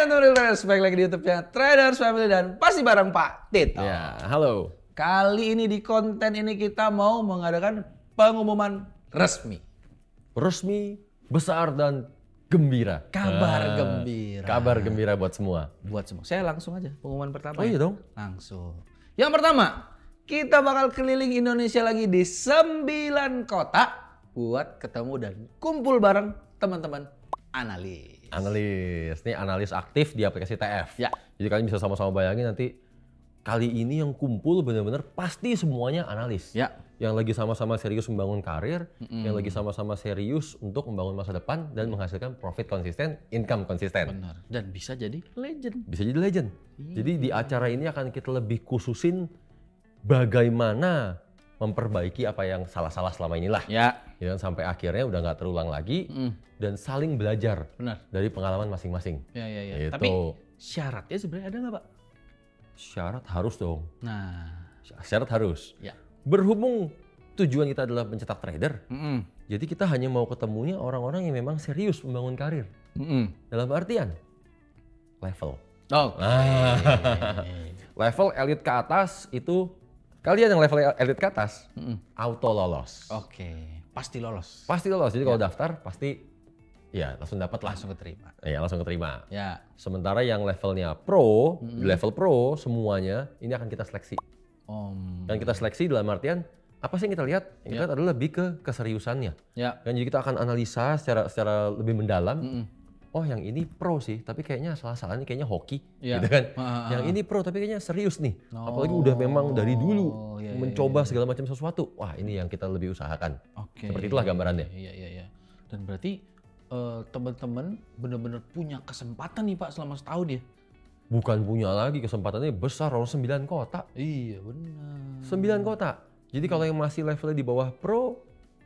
teman-teman traders, balik lagi di YouTube-nya Traders Family dan pasti bareng Pak Tito. Ya, halo. Kali ini di konten ini kita mau mengadakan pengumuman resmi. Resmi, besar dan gembira. Kabar gembira. Kabar gembira buat semua. Buat semua. Saya langsung aja pengumuman pertama. Oh iya dong. Langsung. Yang pertama, kita bakal keliling Indonesia lagi di 9 kota buat ketemu dan kumpul bareng teman-teman analis. Analis, ini analis aktif di aplikasi TF. Ya. Jadi kalian bisa sama-sama bayangin nanti kali ini yang kumpul benar-benar pasti semuanya analis. Ya. Yang lagi sama-sama serius membangun karir, yang lagi sama-sama serius untuk membangun masa depan dan menghasilkan profit konsisten, income konsisten. Benar. Dan bisa jadi legend. Bisa jadi legend. Jadi di acara ini akan kita lebih khususin bagaimana memperbaiki apa yang salah-salah selama inilah. Ya. Dan sampai akhirnya udah nggak terulang lagi dan saling belajar Benar. dari pengalaman masing-masing. Ya. Gitu. Tapi syaratnya sebenarnya ada nggak, Pak? Syarat harus dong. Nah. Syarat harus. Ya. Berhubung tujuan kita adalah mencetak trader, jadi kita hanya mau ketemunya orang-orang yang memang serius membangun karir. Dalam artian level. Oh. Level elit ke atas itu, kalian yang level elit ke atas, auto lolos. Oke. Pasti lolos. Pasti lolos, jadi kalau daftar pasti ya langsung dapat lah. Langsung keterima. Ya langsung keterima. Ya. Sementara yang levelnya pro, di level pro semuanya ini akan kita seleksi. Dan kita seleksi dalam artian apa sih yang kita lihat? Yang kita lihat adalah lebih ke keseriusannya. Ya. Dan jadi kita akan analisa secara lebih mendalam. Oh yang ini pro sih, tapi kayaknya salah-salah nih, kayaknya hoki, gitu kan. Yang ini pro tapi kayaknya serius nih. Apalagi udah memang dari dulu mencoba segala macam sesuatu. Wah ini yang kita lebih usahakan. Seperti itulah gambarannya. Iya. Dan berarti teman-teman benar-benar punya kesempatan nih Pak selama setahun ya? Bukan punya lagi, kesempatannya besar, orang 9 kota. Iya benar. 9 kota. Jadi kalau yang masih levelnya di bawah pro,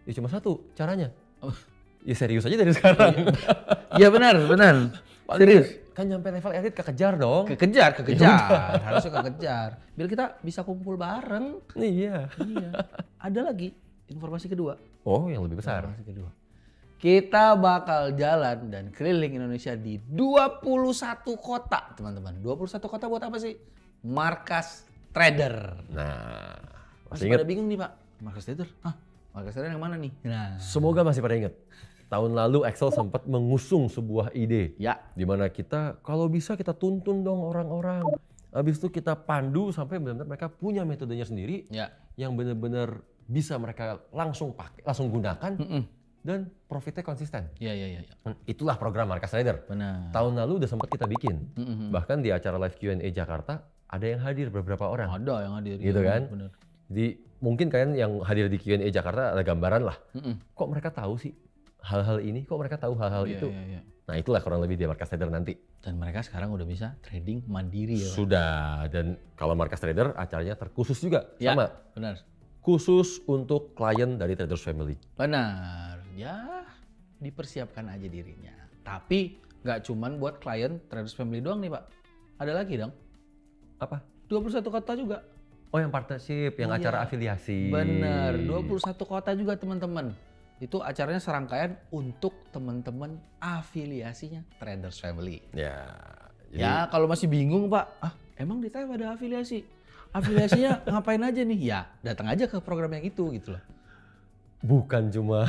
ya cuma satu caranya. Ya serius aja dari sekarang. Iya benar. Serius. Kan nyampe level elit kekejar dong. Kekejar. Harusnya kekejar. Biar kita bisa kumpul bareng. Iya. Ada lagi informasi kedua. Oh yang lebih besar. Informasi kedua. Kita bakal jalan dan keliling Indonesia di 21 kota, teman-teman. 21 kota buat apa sih? Markas trader. Nah, masih pada bingung nih Pak. Markas trader? Markas trader yang mana nih? Nah. Semoga masih pada ingat. Tahun lalu Excel sempat mengusung sebuah ide. Ya. Dimana kita kalau bisa kita tuntun dong orang-orang. Habis itu kita pandu sampai benar-benar mereka punya metodenya sendiri. Ya. Yang benar-benar bisa mereka langsung pakai, langsung gunakan. Dan profitnya konsisten. Iya. Itulah program Markas Trader. Benar. Tahun lalu udah sempat kita bikin. Bahkan di acara live Q&A Jakarta ada yang hadir beberapa orang. Ada yang hadir. Gitu kan? Benar. Jadi mungkin kalian yang hadir di Q&A Jakarta ada gambaran lah. Kok mereka tahu sih hal-hal ini? Kok mereka tahu hal-hal itu? Iya. Nah itulah kurang lebih di Markas Trader nanti. Dan mereka sekarang udah bisa trading mandiri ya Pak? Sudah. Dan kalau Markas Trader acaranya terkhusus juga. Ya, sama. benar. Khusus untuk klien dari Traders Family. Benar. Ya, dipersiapkan aja dirinya. Tapi nggak cuman buat klien Traders Family doang nih Pak. Ada lagi dong. Apa? 21 kota juga. Oh yang partnership, yang acara afiliasi. Bener, 21 kota juga teman-teman. Itu acaranya serangkaian untuk teman-teman afiliasinya Traders Family. Ya. Jadi, Ya kalau masih bingung Pak, emang di TF ada afiliasi? Afiliasinya ngapain aja nih? Ya datang aja ke program yang itu gitu loh. bukan cuma,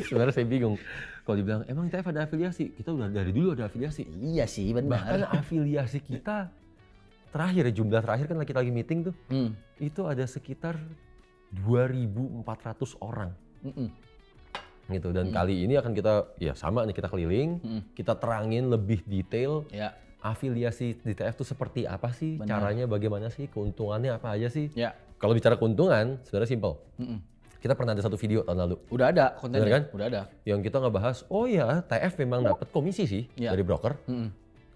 sebenarnya saya bingung. Kalau dibilang, emang TF ada afiliasi? Kita udah dari dulu ada afiliasi. Iya sih benar. Bahkan afiliasi kita terakhir, jumlah terakhir kan kita lagi meeting tuh, itu ada sekitar 2.400 orang. Gitu. Dan kali ini akan kita, ya sama nih kita keliling, kita terangin lebih detail. Ya. Afiliasi di TF itu seperti apa sih? Benar. Caranya bagaimana sih? Keuntungannya apa aja sih? Ya. Kalau bicara keuntungan, sebenarnya simple. Kita pernah ada satu video tahun lalu. Udah ada kontennya, Bener kan? Udah ada. Yang kita ngebahas, oh ya TF memang dapat komisi sih dari broker.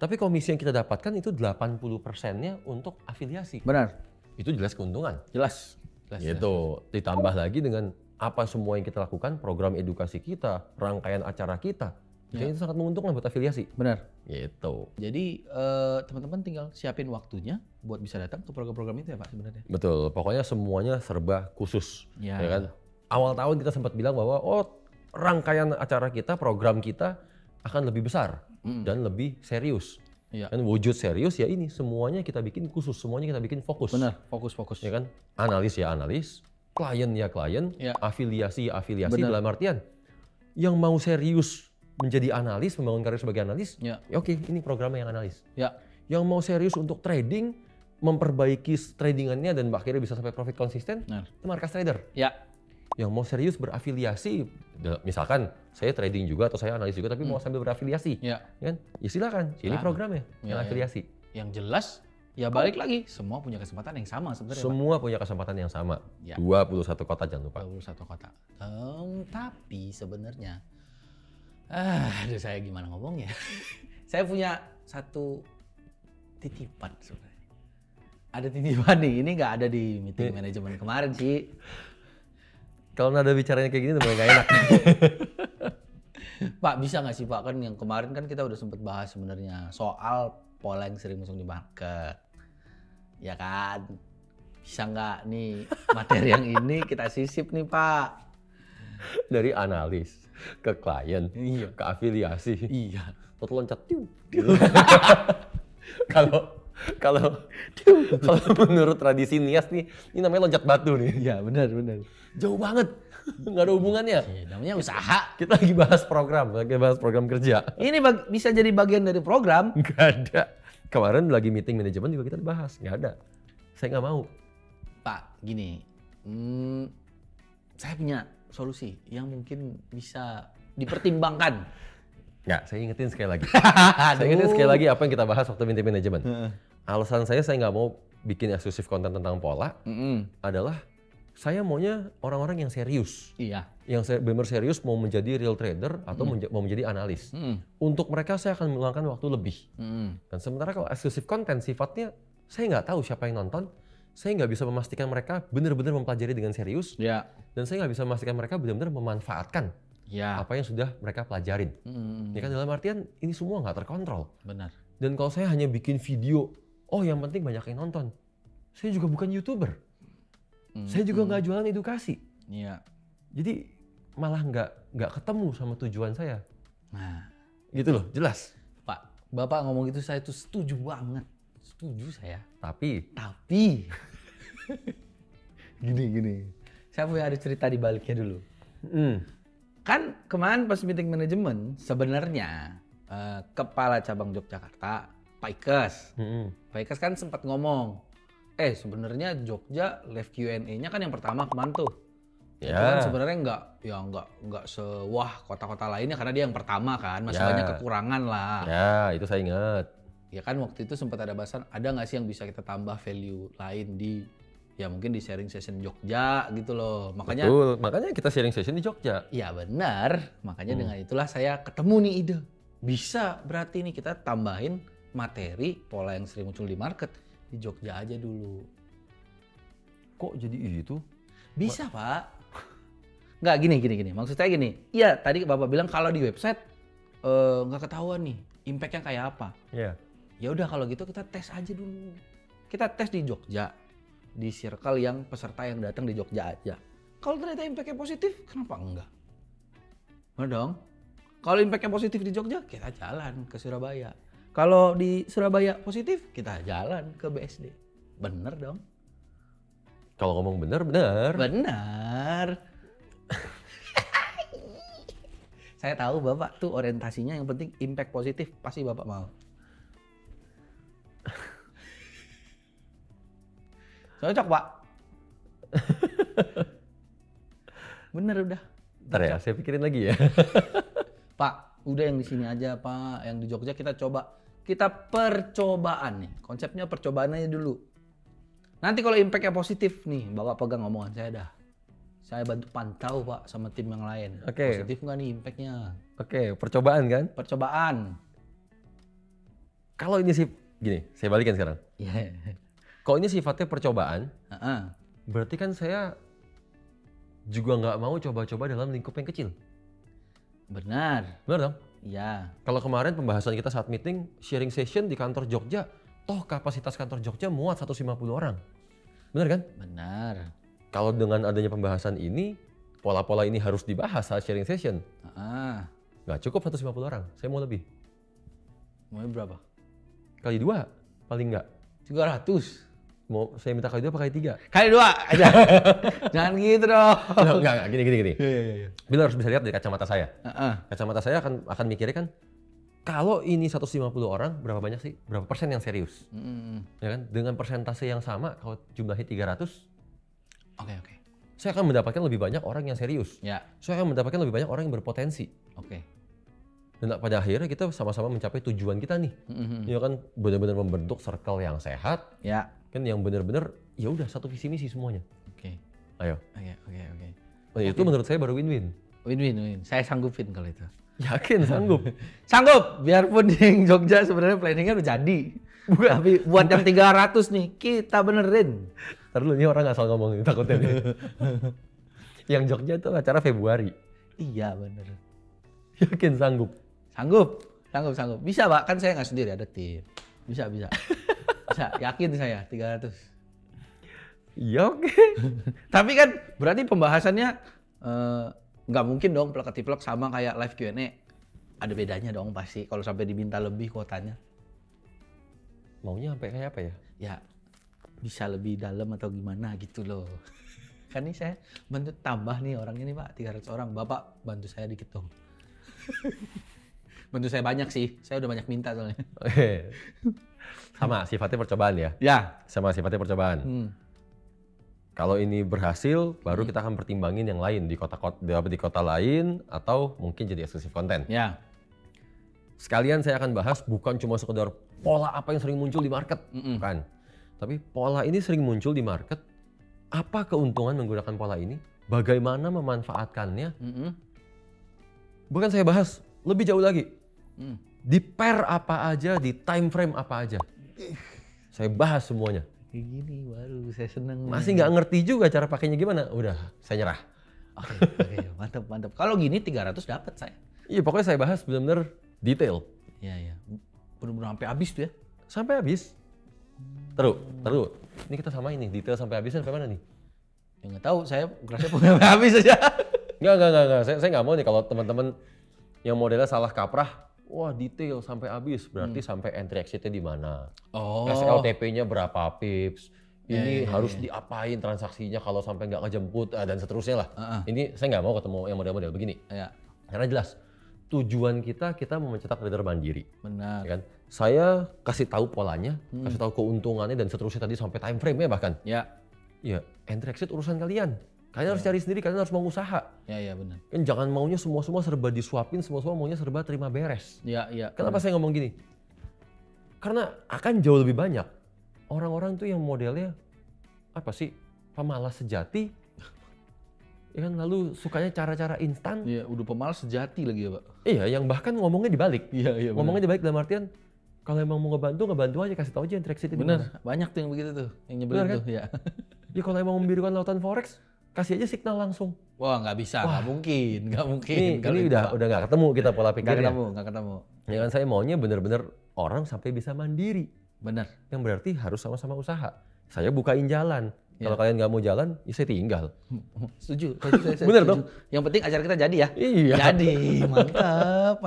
Tapi komisi yang kita dapatkan itu 80%-nya untuk afiliasi. Benar. Itu jelas keuntungan. Jelas. Gitu. Ditambah lagi dengan apa semua yang kita lakukan, program edukasi kita, rangkaian acara kita. Jadi itu sangat menguntungkan buat afiliasi. Benar. Gitu. Jadi teman-teman tinggal siapin waktunya buat bisa datang ke program-program itu ya Pak sebenarnya. Betul. Pokoknya semuanya serba khusus. Ya. Ya kan? Awal tahun kita sempat bilang bahwa rangkaian acara kita, program kita akan lebih besar dan lebih serius. Ya. Kan wujud serius ya ini, semuanya kita bikin khusus, semuanya kita bikin fokus. Benar, fokus. Ya kan, analis ya analis, klien ya klien, afiliasi ya afiliasi. Bener. Dalam artian, yang mau serius menjadi analis, membangun karir sebagai analis, ya oke, ini programnya yang analis. Ya. Yang mau serius untuk trading, memperbaiki tradingannya dan akhirnya bisa sampai profit konsisten, itu markas trader. Ya. Yang mau serius berafiliasi, misalkan saya trading juga atau saya analis juga tapi mau sambil berafiliasi, kan? Ya silakan, ini programnya, yang afiliasi. Yang jelas, ya balik lagi, semua punya kesempatan yang sama sebenarnya. Semua punya kesempatan yang sama. 21 kota jangan lupa. 21 kota. Tapi sebenarnya, aduh saya gimana ngomongnya? Saya punya satu titipan sebenarnya. Ada titipan nih, ini nggak ada di meeting manajemen kemarin sih. Kalau nada bicaranya kayak gini udah mulai gak enak. Pak, bisa nggak sih Pak, kan yang kemarin kan kita udah sempet bahas sebenarnya soal pola yang sering muncul di market. Ya kan? Bisa nggak nih materi yang ini kita sisip nih Pak? Dari analis ke klien, ke afiliasi. Iya. Atau loncat. Kalau menurut tradisi Nias nih, ini namanya loncat batu nih. Iya, benar. Jauh banget, nggak ada hubungannya. Namanya usaha. Kita lagi bahas program kerja. Ini bisa jadi bagian dari program. Nggak ada. Kemarin lagi meeting manajemen juga kita bahas, nggak ada. Saya nggak mau. Pak, gini, saya punya solusi yang mungkin bisa dipertimbangkan. Nggak, saya ingetin sekali lagi. Saya ingetin sekali lagi apa yang kita bahas waktu meeting manajemen. Alasan saya nggak mau bikin eksklusif konten tentang pola adalah saya maunya orang-orang yang serius. Iya. Yang benar serius mau menjadi real trader atau mau menjadi analis. Untuk mereka saya akan meluangkan waktu lebih. Dan sementara kalau eksklusif konten sifatnya saya nggak tahu siapa yang nonton. Saya nggak bisa memastikan mereka benar-benar mempelajari dengan serius. Ya. Dan saya nggak bisa memastikan mereka benar-benar memanfaatkan apa yang sudah mereka pelajarin. Ya kan, dalam artian ini semua nggak terkontrol. Benar. Dan kalau saya hanya bikin video, yang penting banyak yang nonton. Saya juga bukan YouTuber. Saya juga nggak jualan edukasi. Iya. Jadi malah nggak ketemu sama tujuan saya. Nah, gitu loh, jelas. Pak, Bapak ngomong gitu saya tuh setuju banget. Setuju saya. Tapi gini. Saya punya ada cerita di baliknya dulu. Kan kemarin pas meeting manajemen sebenarnya Kepala Cabang Yogyakarta, Pak Ikes. Pak Ikes kan sempat ngomong, sebenarnya Jogja live Q&A-nya kan yang pertama kemarin tuh. Itu kan sebenarnya nggak sewah kota-kota lainnya karena dia yang pertama kan, masih banyak kekurangan lah. Ya, itu saya ingat. Ya kan waktu itu sempat ada bahasan, ada nggak sih yang bisa kita tambah value lain di, ya mungkin di sharing session Jogja gitu loh. Makanya kita sharing session di Jogja. Iya benar, makanya dengan itulah saya ketemu nih ide. Bisa berarti nih kita tambahin materi pola yang sering muncul di market di Jogja aja dulu. Kok jadi itu? Bisa Pak. Nggak gini. Maksud saya gini. Iya tadi Bapak bilang kalau di website nggak ketahuan nih impact-nya kayak apa. Iya. Ya udah kalau gitu kita tes aja dulu. Kita tes di Jogja. Di circle yang peserta yang datang di Jogja aja. Kalau ternyata impact-nya positif, kenapa enggak? Bener dong? Kalau impact-nya positif di Jogja, kita jalan ke Surabaya. Kalau di Surabaya positif, kita jalan ke BSD. Bener dong? Kalau ngomong bener. Bener. Saya tahu Bapak tuh orientasinya yang penting impact positif, pasti Bapak mau. Cocok Pak. Bener udah. Ntar ya, saya pikirin lagi ya. Pak, udah yang di sini aja Pak, yang di Jogja kita coba. Kita percobaan nih, konsepnya percobaan aja dulu. Nanti kalau impact-nya positif nih, Bapak pegang omongan saya dah. Saya bantu pantau Pak sama tim yang lain. Positif nggak nih impact-nya? Percobaan kan? Percobaan. Kalau ini sih, gini, saya balikin sekarang. Iya. Kalau ini sifatnya percobaan, berarti kan saya juga nggak mau coba-coba dalam lingkup yang kecil. Benar dong? Iya. Kalau kemarin pembahasan kita saat meeting, sharing session di kantor Jogja, toh kapasitas kantor Jogja muat 150 orang. Benar kan? Benar. Kalau dengan adanya pembahasan ini, pola-pola ini harus dibahas saat sharing session. Nggak cukup 150 orang, saya mau lebih. Mau berapa? Kali 2 paling enggak. 300. Mau saya minta kali 2 apa kali 3? Kali 2 aja. Jangan gitu dong. Enggak, gini. Iya. Bila harus bisa lihat dari kacamata saya. Kacamata saya akan mikirnya kan, kalau ini 150 orang, berapa banyak sih? Berapa persen yang serius? Ya kan? Dengan persentase yang sama, kalau jumlahnya 300, Oke. saya akan mendapatkan lebih banyak orang yang serius. Ya. Saya akan mendapatkan lebih banyak orang yang berpotensi. Oke. Dan pada akhirnya kita sama-sama mencapai tujuan kita nih. Ya kan, benar-benar membentuk circle yang sehat. Ya. Kan yang benar-benar, ya udah satu visi misi semuanya. Oke. Ayo. Oke. Nah, itu menurut saya baru win-win. Win-win. Saya sanggupin kalau itu. Yakin sanggup? Sanggup, biarpun yang Jogja sebenarnya planningnya udah jadi. Tapi buat yang 300 nih, kita benerin. Ntar dulu, ini orang asal ngomong takutnya nih. Yang Jogja itu acara Februari. Iya bener. Yakin sanggup? Sanggup. Bisa Pak, kan saya nggak sendiri, ada tim. Bisa. Bisa, yakin saya 300. Iya oke. Tapi kan berarti pembahasannya nggak mungkin dong plek-ketiplek sama kayak live Q&A. Ada bedanya dong pasti kalau sampai diminta lebih kuotanya. Maunya sampai kayak apa ya? Ya bisa lebih dalam atau gimana gitu loh. Kan ini saya bantu tambah nih orangnya nih Pak, 300 orang. Bapak bantu saya dikit dong. Bantu saya banyak sih, saya udah banyak minta soalnya. Sama sifatnya percobaan ya? Ya. Sama sifatnya percobaan. Kalau ini berhasil, baru kita akan pertimbangin yang lain di kota lain atau mungkin jadi eksklusif konten. Ya. Sekalian saya akan bahas bukan cuma sekedar pola apa yang sering muncul di market, bukan. Tapi pola ini sering muncul di market. Apa keuntungan menggunakan pola ini? Bagaimana memanfaatkannya? Bahkan saya bahas lebih jauh lagi. Di pair apa aja, di time frame apa aja. Saya bahas semuanya. Kayak gini baru saya seneng. Masih nggak ngerti juga cara pakainya gimana? Udah, saya nyerah. Oke, mantap. Kalau gini 300 dapat saya. Iya, pokoknya saya bahas benar-benar detail. Iya. Benar-benar sampai habis tuh ya. Sampai habis. Terus. Ini kita samain nih, detail sampai habisnya sampai mana nih? Ya nggak tahu, saya kerasnya sampai habis aja. Enggak. Saya nggak mau nih kalau teman-teman yang modelnya salah kaprah. Wah, detail sampai habis, berarti sampai entry exit-nya di mana? SLTP-nya berapa pips? Ini harus diapain transaksinya kalau sampai nggak kejemput dan seterusnya lah. Ini saya nggak mau ketemu yang model-model begini. Karena jelas tujuan kita mau mencetak trader mandiri. Benar. Ya kan? Saya kasih tahu polanya, kasih tahu keuntungannya dan seterusnya tadi sampai time frame-nya bahkan. Ya, entry exit urusan kalian. Kalian harus cari sendiri, kalian harus mau usaha. Iya benar. Kan jangan maunya semua serba disuapin, semua maunya serba terima beres. Iya. Kenapa saya ngomong gini? Karena akan jauh lebih banyak orang-orang tuh yang modelnya apa sih, pemalas sejati. Ya kan, lalu sukanya cara-cara instan. Iya, udah pemalas sejati lagi ya Pak. Iya, yang bahkan ngomongnya dibalik. Iya. Ngomongnya dibalik dalam artian, kalau emang mau ngebantu aja, kasih tahu aja entry exit itu. Bener, banyak tuh yang begitu tuh, yang nyebelin kan? tuh. Ya. Ya kalau emang membirukan lautan forex, kasih aja signal langsung. Wah nggak bisa, nggak mungkin. Ini udah nggak ketemu kita pola pikirnya. Nggak ketemu. Ya kan, saya maunya bener-bener orang sampai bisa mandiri. Bener. Yang berarti harus sama-sama usaha. Saya bukain jalan. Kalau kalian nggak mau jalan, ya saya tinggal. Setuju. Saya bener setuju. dong. Yang penting acara kita jadi ya. Iya. Jadi mantap.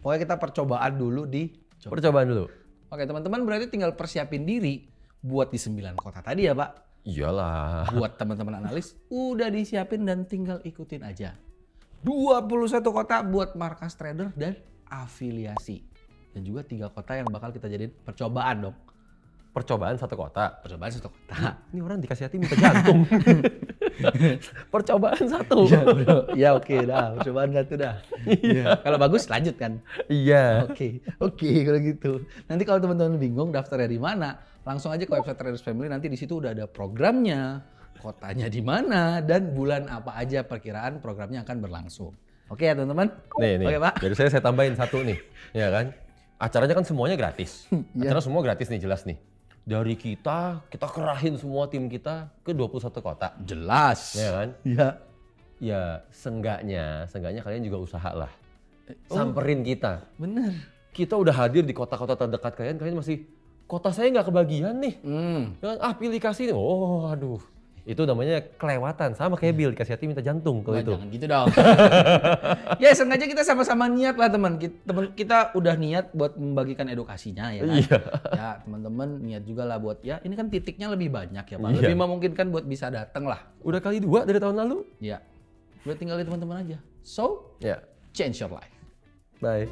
Pokoknya kita percobaan dulu Percobaan dulu. Oke teman-teman, berarti tinggal persiapin diri buat di 9 kota tadi ya Pak. Iyalah. Buat teman-teman analis udah disiapin dan tinggal ikutin aja. 21 kota buat markas trader dan afiliasi. Dan juga 3 kota yang bakal kita jadiin percobaan dong. Percobaan 1 kota. Percobaan 1 kota. Ini orang dikasih hati minta jantung. Percobaan 1. Ya oke dah, percobaan 1 dah. Iya. Kalau bagus lanjut kan? Iya. Oke kalau gitu. Nanti kalau teman-teman bingung daftarnya di mana, langsung aja ke website Traders Family. Nanti di situ udah ada programnya, kotanya di mana, dan bulan apa aja perkiraan programnya akan berlangsung. Oke ya teman-teman? Nih. Oke Pak. Jadi saya tambahin 1 nih, ya kan? Acaranya kan semuanya gratis. Acara semua gratis nih, jelas nih. Dari kita kerahin semua tim kita ke 21 kota. Jelas. Ya kan? Iya. Ya, seenggaknya kalian juga usaha lah. Samperin kita. Bener. Kita udah hadir di kota-kota terdekat kalian masih, kota saya nggak kebagian nih. Ya kan? Pilih kasih. Oh, aduh. Itu namanya kelewatan. Sama kayak Bill, dikasih hati minta jantung kalau itu. Jangan gitu dong. Ya sengaja kita sama-sama niat lah teman. Kita udah niat buat membagikan edukasinya ya kan. Iya. Ya teman-teman niat juga lah buat ya ini kan titiknya lebih banyak ya Pak. Lebih memungkinkan buat bisa datang lah. Udah kali 2 dari tahun lalu. Ya. Udah tinggal di teman-teman aja. So, change your life. Bye.